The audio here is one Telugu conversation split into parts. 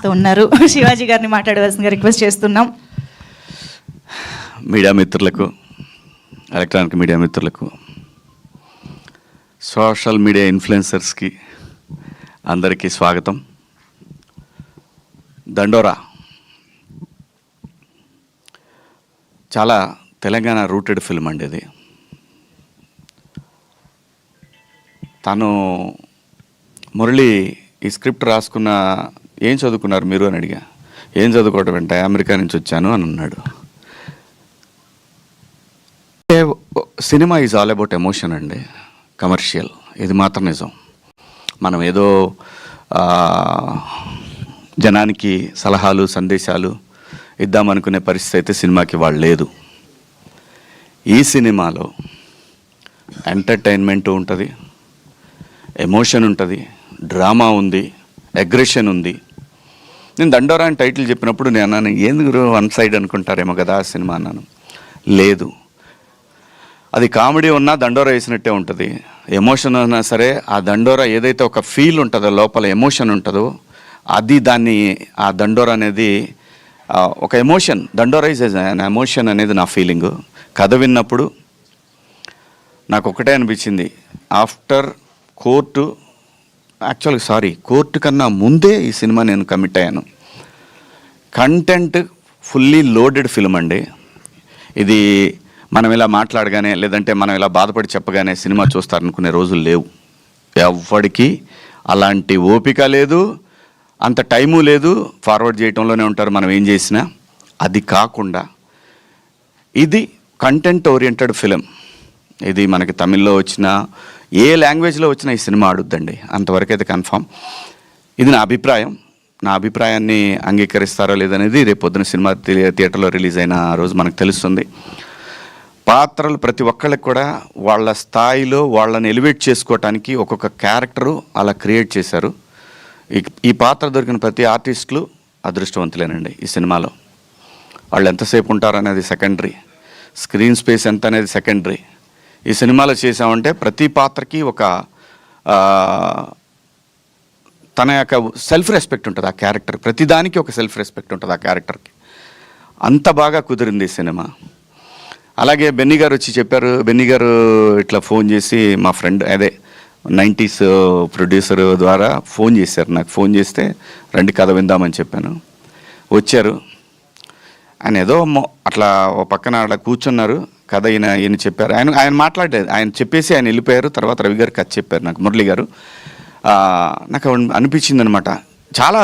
మనతో ఉన్నారు. శివాజీ గారిని మాట్లాడవలసిందిగా రిక్వెస్ట్ చేస్తున్నాం. మీడియా మిత్రులకు, ఎలక్ట్రానిక్ మీడియా మిత్రులకు, సోషల్ మీడియా ఇన్ఫ్లుయెన్సర్స్కి అందరికీ స్వాగతం. దండోరా చాలా తెలంగాణ రూటెడ్ ఫిల్మ్ అండి. ఇది తను మురళి ఈ స్క్రిప్ట్ రాసుకున్న ఏం చదువుకున్నారు మీరు అని అడిగా. ఏం చదువుకోవడం అంటే అమెరికా నుంచి వచ్చాను అని అన్నాడు. Cinema is all about emotion అండి, కమర్షియల్. ఇది మాత్రం నిజం. మనం ఏదో జనానికి సలహాలు సందేశాలు ఇద్దామనుకునే పరిస్థితి అయితే సినిమాకి వాళ్ళు లేదు. ఈ సినిమాలో ఎంటర్టైన్మెంట్ ఉంటుంది, ఎమోషన్ ఉంటుంది, డ్రామా ఉంది, అగ్రెషన్ ఉంది. నేను దండోరా అని టైటిల్ చెప్పినప్పుడు నేను అన్నాను, ఎందుకు వన్ సైడ్ అనుకుంటారేమో కదా ఆ సినిమా అన్నాను. లేదు, అది కామెడీ ఉన్నా దండోరా వేసినట్టే ఉంటుంది. ఎమోషన్ ఉన్నా సరే ఆ దండోరా ఏదైతే ఒక ఫీల్ ఉంటుందో, లోపల ఎమోషన్ ఉంటుందో, అది దాన్ని ఆ దండోరా అనేది ఒక ఎమోషన్. దండోరా ఈజ్ అన్ ఎమోషన్ అనేది నా ఫీలింగు. కథ విన్నప్పుడు నాకు ఒకటే అనిపించింది, ఆఫ్టర్ కోర్టు కన్నా ముందే ఈ సినిమా నేను కమిట్ అయ్యాను. కంటెంట్ ఫుల్లీ లోడెడ్ ఫిల్మ్ అండి. ఇది మనం ఇలా మాట్లాడగానే, లేదంటే మనం ఇలా బాధపడి చెప్పగానే సినిమా చూస్తారనుకునే రోజులు లేవు. ఎవ్వడికి అలాంటి ఓపిక లేదు, అంత టైము లేదు. ఫార్వర్డ్ చేయటంలోనే ఉంటారు మనం ఏం చేసినా. అది కాకుండా ఇది కంటెంట్ ఓరియంటెడ్ ఫిలిం. ఇది మనకి తమిళ్లో వచ్చినా, ఏ లాంగ్వేజ్లో వచ్చినా ఈ సినిమా ఆడుద్దండి, అంతవరకు అయితే కన్ఫామ్. ఇది నా అభిప్రాయం. నా అభిప్రాయాన్ని అంగీకరిస్తారో లేదనేది రేపు పొద్దున సినిమా థియేటర్లో రిలీజ్ అయిన రోజు మనకు తెలుస్తుంది. పాత్రలు ప్రతి ఒక్కళ్ళకి కూడా వాళ్ళ స్థాయిలో వాళ్ళని ఎలివేట్ చేసుకోవటానికి ఒక్కొక్క క్యారెక్టరు అలా క్రియేట్ చేశారు. ఈ పాత్ర దొరికిన ప్రతి ఆర్టిస్టులు అదృష్టవంతులేనండి. ఈ సినిమాలో వాళ్ళు ఎంతసేపు ఉంటారనేది సెకండరీ, స్క్రీన్ స్పేస్ ఎంత అనేది సెకండరీ. ఈ సినిమాలో చేసామంటే ప్రతి పాత్రకి ఒక తన యొక్క సెల్ఫ్ రెస్పెక్ట్ ఉంటుంది ఆ క్యారెక్టర్. ప్రతిదానికి ఒక సెల్ఫ్ రెస్పెక్ట్ ఉంటుంది ఆ క్యారెక్టర్కి. అంత బాగా కుదిరింది ఈ సినిమా. అలాగే బెన్నీ గారు వచ్చి చెప్పారు. బెన్నీ గారు ఇట్లా ఫోన్ చేసి, మా ఫ్రెండ్ అదే 90s ప్రొడ్యూసర్ ద్వారా ఫోన్ చేశారు నాకు. ఫోన్ చేస్తే రండి కథ విందామని చెప్పాను. వచ్చారు. ఆయన ఏదో అట్లా ఓ పక్కన అట్లా కూర్చున్నారు. కథ ఈయన చెప్పారు. ఆయన మాట్లాడలేదు. ఆయన చెప్పేసి ఆయన వెళ్ళిపోయారు. తర్వాత రవి గారు కథ చెప్పారు నాకు, మురళి గారు. నాకు అనిపించింది అనమాట చాలా.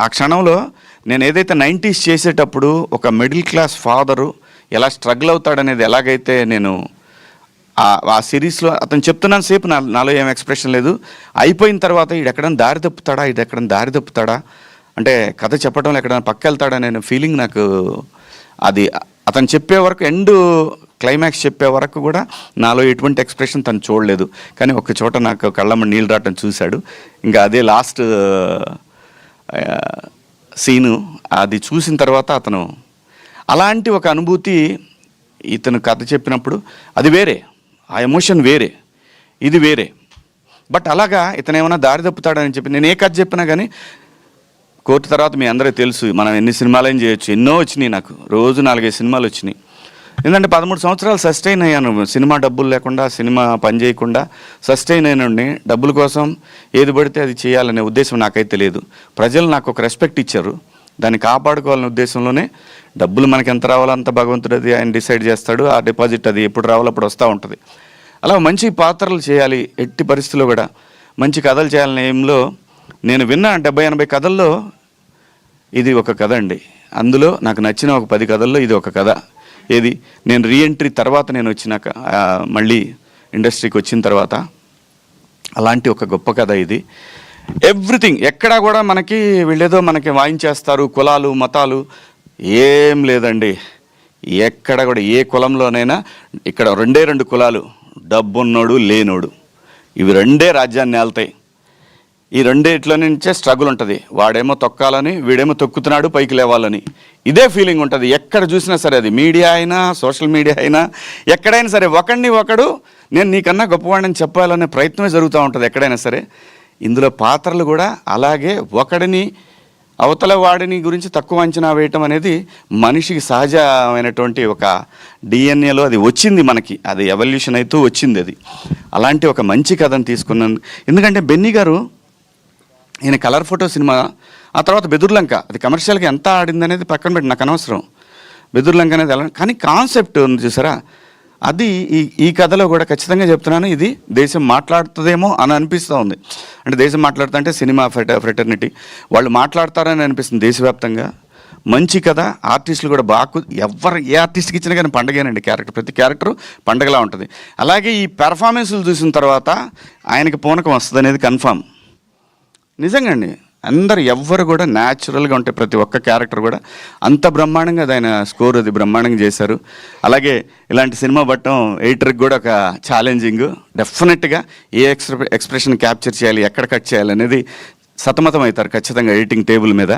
ఆ క్షణంలో నేను ఏదైతే 90s చేసేటప్పుడు ఒక మిడిల్ క్లాస్ ఫాదరు ఎలా స్ట్రగుల్ అవుతాడనేది ఎలాగైతే నేను ఆ సిరీస్లో అతను చెప్తున్నాను సేపు నాలో ఏం ఎక్స్ప్రెషన్ లేదు. అయిపోయిన తర్వాత ఎక్కడైనా దారి తప్పుతాడా అంటే కథ చెప్పడంలో ఎక్కడైనా పక్క వెళ్తాడా అనే ఫీలింగ్ నాకు. అది అతను చెప్పే వరకు, ఎండ్ క్లైమాక్స్ చెప్పే వరకు కూడా నాలో ఎటువంటి ఎక్స్ప్రెషన్ తను చూడలేదు. కానీ ఒక చోట నాకు కళ్ళమ్మ నీళ్ళు రావటం చూశాడు. ఇంకా అదే లాస్ట్ సీను. అది చూసిన తర్వాత అతను అలాంటి ఒక అనుభూతి ఇతను కథ చెప్పినప్పుడు అది వేరే, ఆ ఎమోషన్ వేరే, ఇది వేరే. బట్ అలాగా ఇతను ఏమైనా దారి తప్పుతాడని చెప్పి నేను ఏ కథ చెప్పినా కానీ, కోర్టు తర్వాత మీ అందరికీ తెలుసు మనం ఎన్ని సినిమాలైనా చేయొచ్చు. ఎన్నో వచ్చినాయి నాకు, రోజు 4-5 సినిమాలు వచ్చినాయి. ఎందుకంటే 13 సంవత్సరాలు సస్టైన్ అయ్యాను. సినిమా డబ్బులు లేకుండా, సినిమా పని చేయకుండా సస్టైన్ అయినండి. డబ్బుల కోసం ఏది పడితే అది చేయాలనే ఉద్దేశం నాకైతే లేదు. ప్రజలు నాకు ఒక రెస్పెక్ట్ ఇచ్చారు, దాన్ని కాపాడుకోవాలనే ఉద్దేశంలోనే. డబ్బులు మనకి ఎంత రావాలో అంత భగవంతుడు అది ఆయన డిసైడ్ చేస్తాడు. ఆ డిపాజిట్ అది ఎప్పుడు రావాలో అప్పుడు వస్తూ ఉంటుంది. అలా మంచి పాత్రలు చేయాలి, ఎట్టి పరిస్థితుల్లో కూడా మంచి కథలు చేయాలనే ఏంలో నేను విన్న 70-80 కథల్లో ఇది ఒక కథ అండి. అందులో నాకు నచ్చిన ఒక 10 కథల్లో ఇది ఒక కథ. ఏది, నేను రీఎంట్రీ తర్వాత నేను వచ్చినాక, మళ్ళీ ఇండస్ట్రీకి వచ్చిన తర్వాత అలాంటి ఒక గొప్ప కథ ఇది. ఎవ్రీథింగ్ ఎక్కడా కూడా మనకి వీళ్ళేదో మనకి వాయించేస్తారు, కులాలు మతాలు ఏం లేదండి. ఎక్కడ కూడా ఏ కులంలోనైనా ఇక్కడ 2 కులాలు, డబ్బున్నోడు లేనోడు, ఇవి 2 రాజ్యాన్ని ఏళ్తాయి. ఈ రెండిట్లో నుంచే స్ట్రగుల్ ఉంటుంది. వాడేమో తొక్కాలని, వీడేమో తొక్కుతున్నాడు పైకి లేవాలని. ఇదే ఫీలింగ్ ఉంటుంది ఎక్కడ చూసినా సరే. అది మీడియా అయినా, సోషల్ మీడియా అయినా, ఎక్కడైనా సరే ఒకడిని ఒకడు నేను నీకన్నా గొప్పవాడిని చెప్పాలనే ప్రయత్నమే జరుగుతూ ఉంటుంది ఎక్కడైనా సరే. ఇందులో పాత్రలు కూడా అలాగే ఒకడిని అవతల వాడిని గురించి తక్కువ అంచనా వేయటం అనేది మనిషికి సహజమైనటువంటి ఒక డిఎన్ఏలో అది వచ్చింది మనకి, అది ఎవల్యూషన్ అవుతూ వచ్చింది అది. అలాంటి ఒక మంచి కథను తీసుకున్నాను. ఎందుకంటే బెన్నీ గారు ఈయన కలర్ ఫోటో సినిమా, ఆ తర్వాత బెదుర్లంక, అది కమర్షియల్గా ఎంత ఆడింది అనేది పక్కన పెట్టి నాకు అనవసరం. బెదుర్లంక అనేది ఎలా, కానీ కాన్సెప్ట్ ఉంది చూసారా, అది ఈ కథలో కూడా ఖచ్చితంగా చెప్తున్నాను, ఇది దేశం మాట్లాడుతుందేమో అని అనిపిస్తూ ఉంది. అంటే దేశం మాట్లాడుతుంటే సినిమా ఫ్రెటర్నిటీ వాళ్ళు మాట్లాడతారని అనిపిస్తుంది దేశవ్యాప్తంగా. మంచి కథ, ఆర్టిస్టులు కూడా బాగా, ఏ ఆర్టిస్ట్కి ఇచ్చినా కానీ పండగేనండి. ప్రతి క్యారెక్టరు పండగలా ఉంటుంది. అలాగే ఈ పెర్ఫార్మెన్స్లు చూసిన తర్వాత ఆయనకి పూనకం వస్తుంది అనేది కన్ఫామ్. నిజంగా అండి, అందరు ఎవ్వరు కూడా న్యాచురల్గా ఉంటే ప్రతి ఒక్క క్యారెక్టర్ కూడా అంత బ్రహ్మాండంగా ఆయన స్కోర్ అది బ్రహ్మాండంగా చేశారు. అలాగే ఇలాంటి సినిమా పట్టడం ఎడిటర్కి కూడా ఒక ఛాలెంజింగ్. డెఫినెట్గా ఏ ఎక్స్ప్రెషన్ క్యాప్చర్ చేయాలి, ఎక్కడ కట్ చేయాలి అనేది సతమతం అవుతారు ఖచ్చితంగా ఎడిటింగ్ టేబుల్ మీద.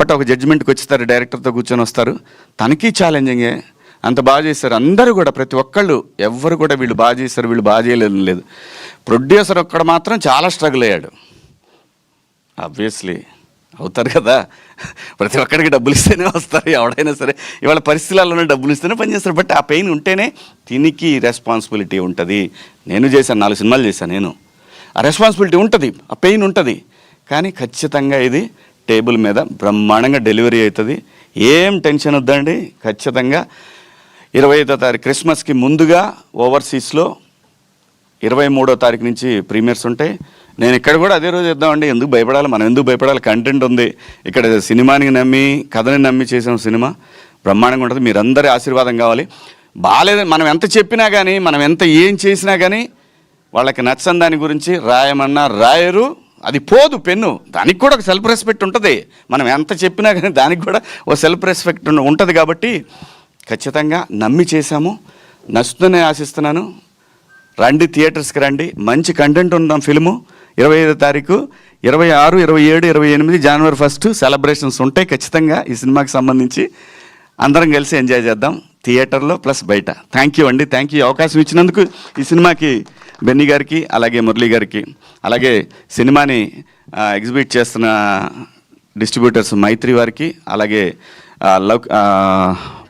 బట్ ఒక జడ్జిమెంట్కి వచ్చేస్తారు, డైరెక్టర్తో కూర్చొని వస్తారు, తనకి ఛాలెంజింగే. అంత బాగా చేశారు అందరూ కూడా, ప్రతి ఒక్కళ్ళు ఎవ్వరు కూడా వీళ్ళు బాగా చేశారు వీళ్ళు బాగా చేయలేదు లేదు. ప్రొడ్యూసర్ ఒక్కడ మాత్రం చాలా స్ట్రగుల్ అయ్యాడు. ఆబ్వియస్లీ అవుతారు కదా, ప్రతి ఒక్కడికి డబ్బులు ఇస్తేనే వస్తారు ఎవడైనా సరే. ఇవాళ పరిస్థితులలోనే డబ్బులు ఇస్తేనే పనిచేస్తారు. బట్ ఆ పెయిన్ ఉంటేనే దీనికి రెస్పాన్సిబిలిటీ ఉంటుంది. నేను చేశాను, 4 సినిమాలు చేశాను నేను. ఆ రెస్పాన్సిబిలిటీ ఉంటుంది, ఆ పెయిన్ ఉంటుంది. కానీ ఖచ్చితంగా ఇది టేబుల్ మీద బ్రహ్మాండంగా డెలివరీ అవుతుంది. ఏం టెన్షన్ వద్దండి. ఖచ్చితంగా 25వ తారీఖు క్రిస్మస్కి ముందుగా ఓవర్సీస్లో 23వ తారీఖు నుంచి ప్రీమియర్స్ ఉంటాయి. నేను ఇక్కడ కూడా అదే రోజు ఇద్దామండి. ఎందుకు భయపడాలి, మనం ఎందుకు భయపడాలి, కంటెంట్ ఉంది ఇక్కడ. సినిమాని నమ్మి కథని నమ్మి చేసిన సినిమా బ్రహ్మాండంగా ఉంటుంది. మీరందరి ఆశీర్వాదం కావాలి. బాగాలేదని మనం ఎంత చెప్పినా కానీ, మనం ఎంత ఏం చేసినా కానీ వాళ్ళకి నచ్చని దాని గురించి రాయమన్నా రాయరు, అది పోదు పెన్ను. దానికి కూడా ఒక సెల్ఫ్ రెస్పెక్ట్ ఉంటుంది. మనం ఎంత చెప్పినా కానీ దానికి కూడా ఒక సెల్ఫ్ రెస్పెక్ట్ ఉంటుంది. కాబట్టి ఖచ్చితంగా నమ్మి చేశాము, నచ్చుతుందని ఆశిస్తున్నాను. రండి, థియేటర్స్కి రండి. మంచి కంటెంట్ ఉన్న ఫిల్ము 25వ తారీఖు, 26, 27, 28 జనవరి 1 సెలబ్రేషన్స్ ఉంటాయి ఖచ్చితంగా ఈ సినిమాకి సంబంధించి. అందరం కలిసి ఎంజాయ్ చేద్దాం థియేటర్లో ప్లస్ బయట. థ్యాంక్ యూ అండి, థ్యాంక్ యూ అవకాశం ఇచ్చినందుకు ఈ సినిమాకి, బెన్నీ గారికి, అలాగే మురళీ గారికి, అలాగే సినిమాని ఎగ్జిబిట్ చేస్తున్న డిస్ట్రిబ్యూటర్స్ మైత్రి వారికి, అలాగే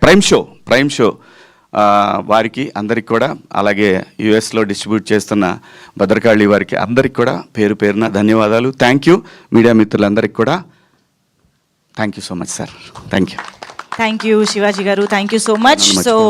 ప్రైమ్ షో వారికి అందరికి కూడా, అలాగే యుఎస్లో డిస్ట్రిబ్యూట్ చేస్తున్న భద్రకాళి వారికి అందరికి కూడా పేరు పేరున ధన్యవాదాలు. థ్యాంక్ యూ మీడియా మిత్రులందరికీ కూడా. Thank you so much sir. Thank you Shivaji garu, thank you so much. So